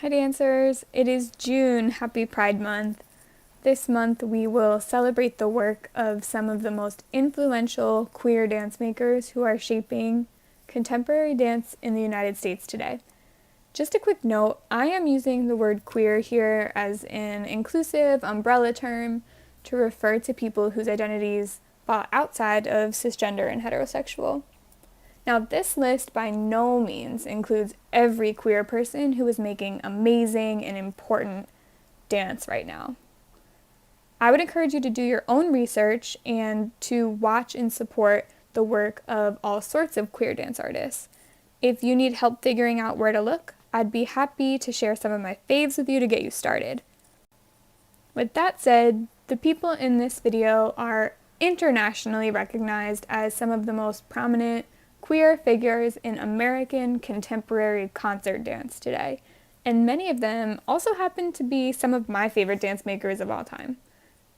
Hi dancers! It is June. Happy Pride Month. This month we will celebrate the work of some of the most influential queer dance makers who are shaping contemporary dance in the United States today. Just a quick note, I am using the word queer here as an inclusive umbrella term to refer to people whose identities fall outside of cisgender and heterosexual. Now, this list by no means includes every queer person who is making amazing and important dance right now. I would encourage you to do your own research and to watch and support the work of all sorts of queer dance artists. If you need help figuring out where to look, I'd be happy to share some of my faves with you to get you started. With that said, the people in this video are internationally recognized as some of the most prominent queer figures in American contemporary concert dance today, and many of them also happen to be some of my favorite dance makers of all time.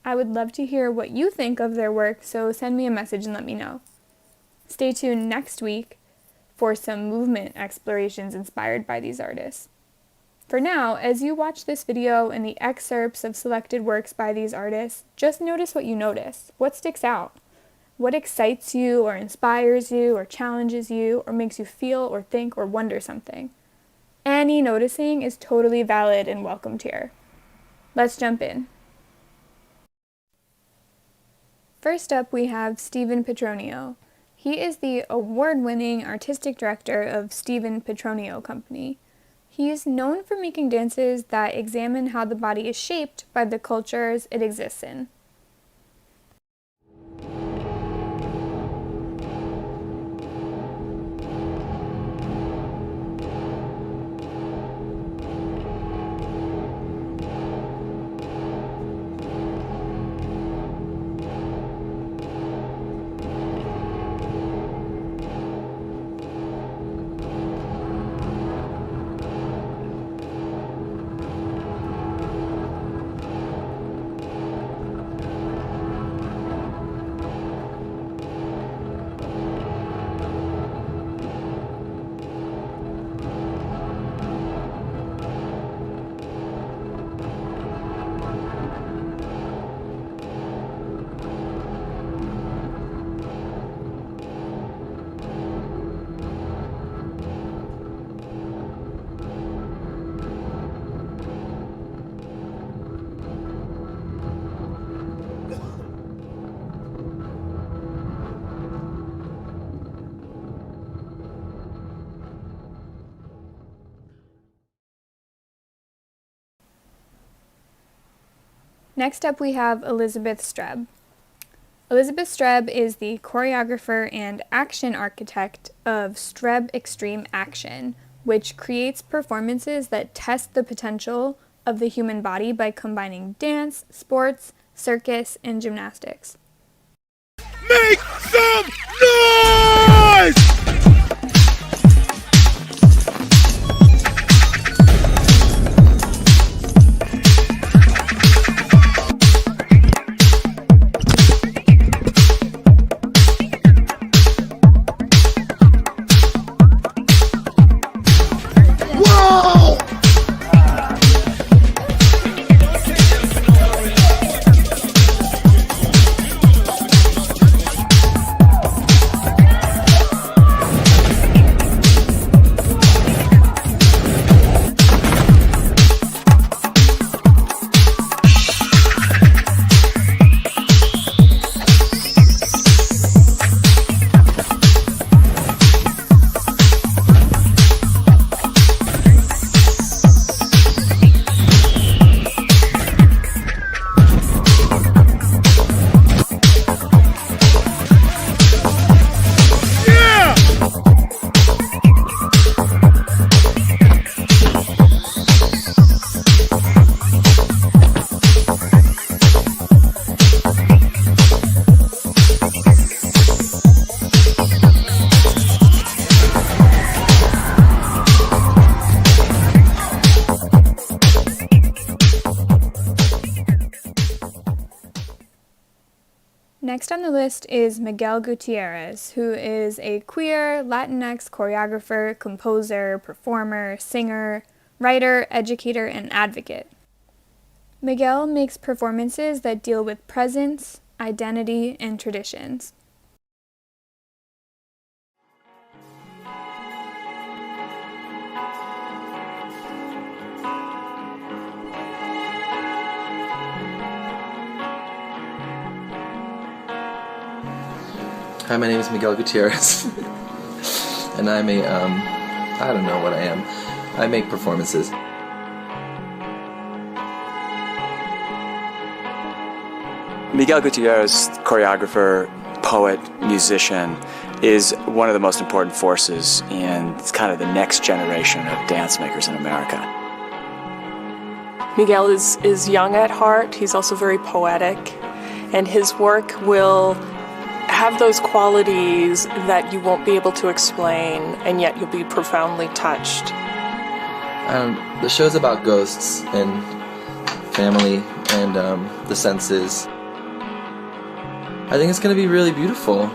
I would love to hear what you think of their work, so send me a message and let me know. Stay tuned next week for some movement explorations inspired by these artists. For now, as you watch this video and the excerpts of selected works by these artists, just notice what you notice. What sticks out? What excites you or inspires you or challenges you or makes you feel or think or wonder something? Any noticing is totally valid and welcomed here. Let's jump in. First up, we have Stephen Petronio. He is the award-winning artistic director of Stephen Petronio Company. He is known for making dances that examine how the body is shaped by the cultures it exists in. Next up, we have Elizabeth Streb. Elizabeth Streb is the choreographer and action architect of Streb Extreme Action, which creates performances that test the potential of the human body by combining dance, sports, circus, and gymnastics. Make some noise! Next on the list is Miguel Gutierrez, who is a queer Latinx choreographer, composer, performer, singer, writer, educator, and advocate. Miguel makes performances that deal with presence, identity, and traditions. Hi, my name is Miguel Gutierrez, and I'm a, I don't know what I am. I make performances. Miguel Gutierrez, choreographer, poet, musician, is one of the most important forces in kind of the next generation of dance makers in America. Miguel is young at heart. He's also very poetic, and his work will have those qualities that you won't be able to explain, and yet you'll be profoundly touched. The show's about ghosts and family and the senses. I think it's going to be really beautiful.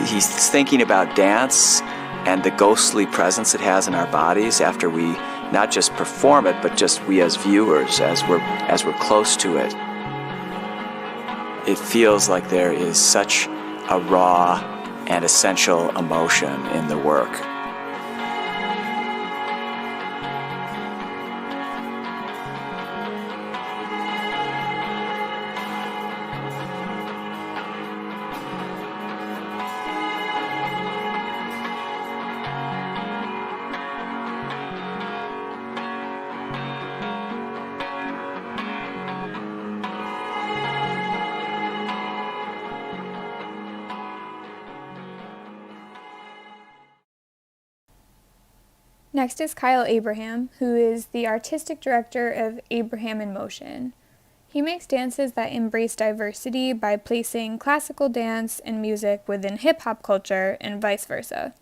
He's thinking about dance and the ghostly presence it has in our bodies after we not just perform it, but just we as viewers, as we're close to it. It feels like there is such a raw and essential emotion in the work. Next is Kyle Abraham, who is the artistic director of Abraham in Motion. He makes dances that embrace diversity by placing classical dance and music within hip-hop culture and vice versa.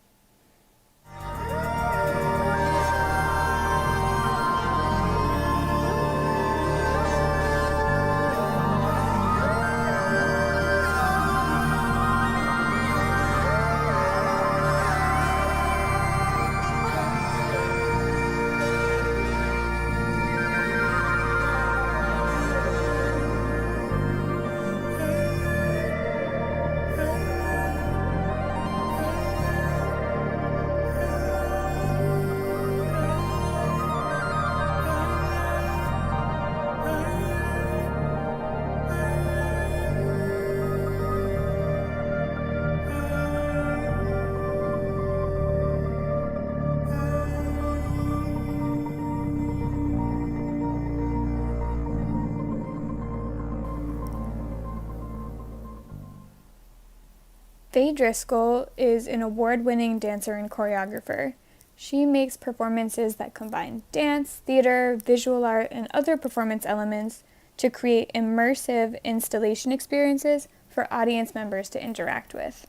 Faye Driscoll is an award-winning dancer and choreographer. She makes performances that combine dance, theater, visual art, and other performance elements to create immersive installation experiences for audience members to interact with.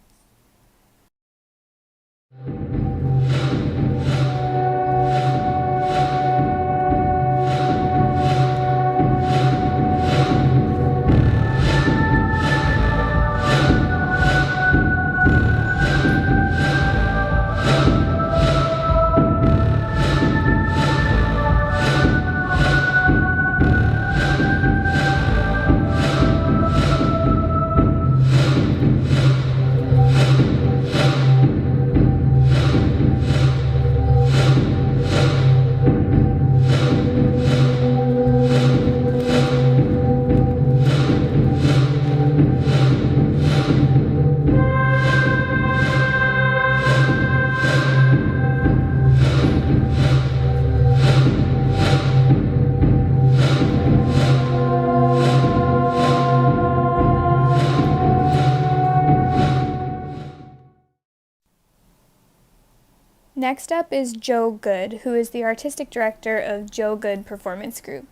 Next up is Joe Goode, who is the artistic director of Joe Goode Performance Group.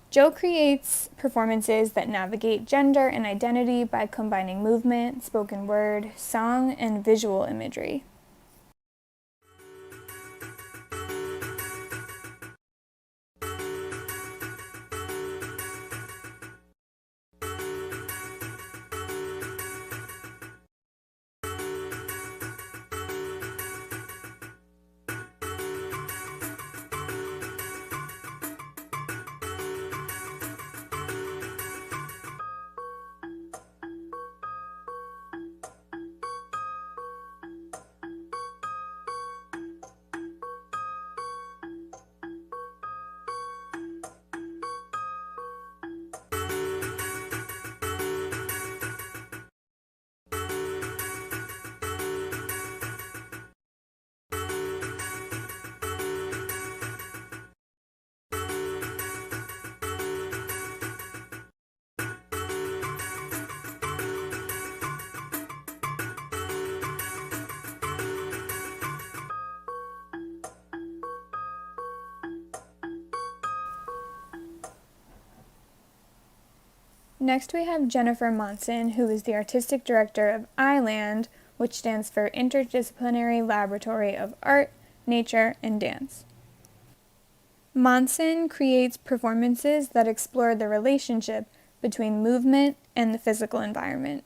Joe creates performances that navigate gender and identity by combining movement, spoken word, song, and visual imagery. Next we have Jennifer Monson, who is the artistic director of ILAND, which stands for Interdisciplinary Laboratory of Art, Nature, and Dance. Monson creates performances that explore the relationship between movement and the physical environment.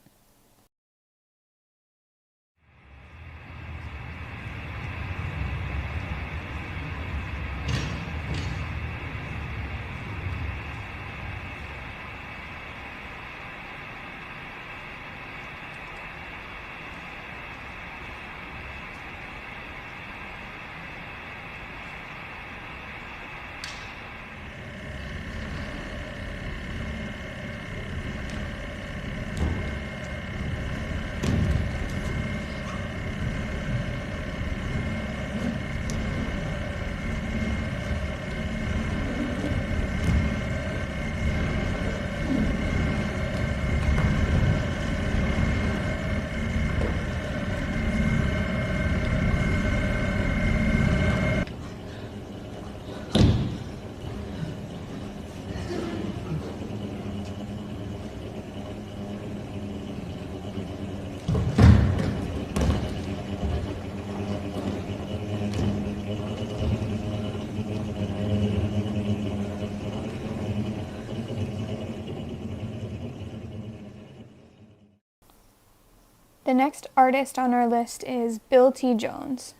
The next artist on our list is Bill T. Jones,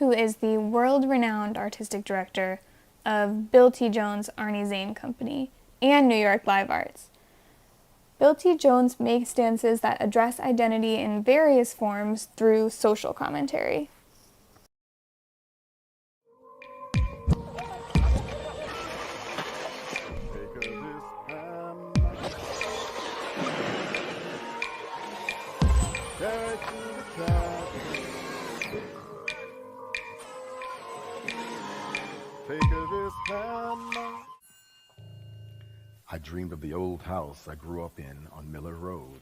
who is the world-renowned artistic director of Bill T. Jones Arnie Zane Company and New York Live Arts. Bill T. Jones makes dances that address identity in various forms through social commentary. I dreamed of the old house I grew up in on Miller Road.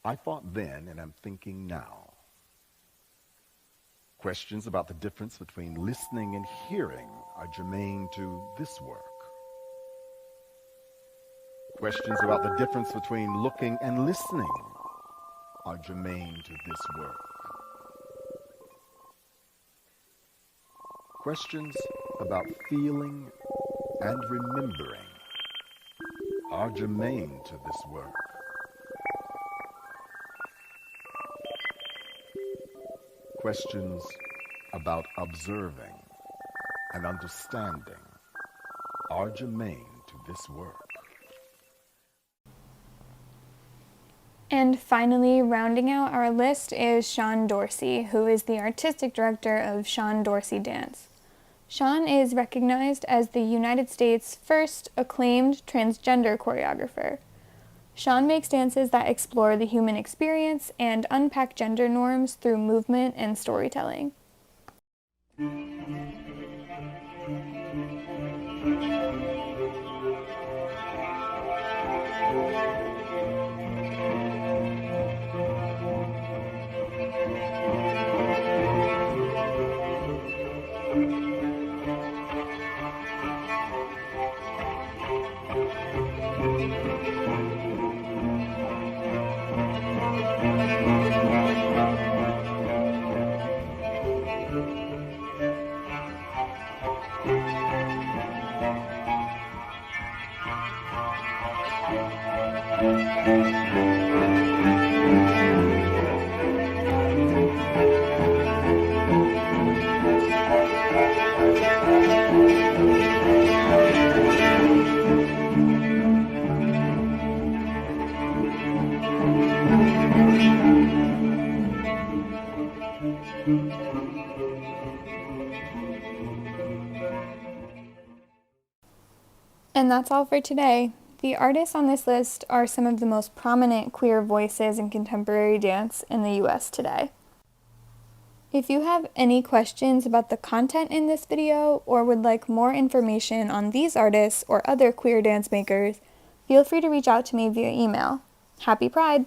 I thought then, and I'm thinking now. Questions about the difference between listening and hearing are germane to this work. Questions about the difference between looking and listening are germane to this work. Questions about feeling and remembering are germane to this work. Questions about observing and understanding are germane to this work. And finally, rounding out our list is Sean Dorsey, who is the artistic director of Sean Dorsey Dance. Sean is recognized as the United States' first acclaimed transgender choreographer. Sean makes dances that explore the human experience and unpack gender norms through movement and storytelling. And that's all for today. The artists on this list are some of the most prominent queer voices in contemporary dance in the US today. If you have any questions about the content in this video or would like more information on these artists or other queer dance makers, feel free to reach out to me via email. Happy Pride!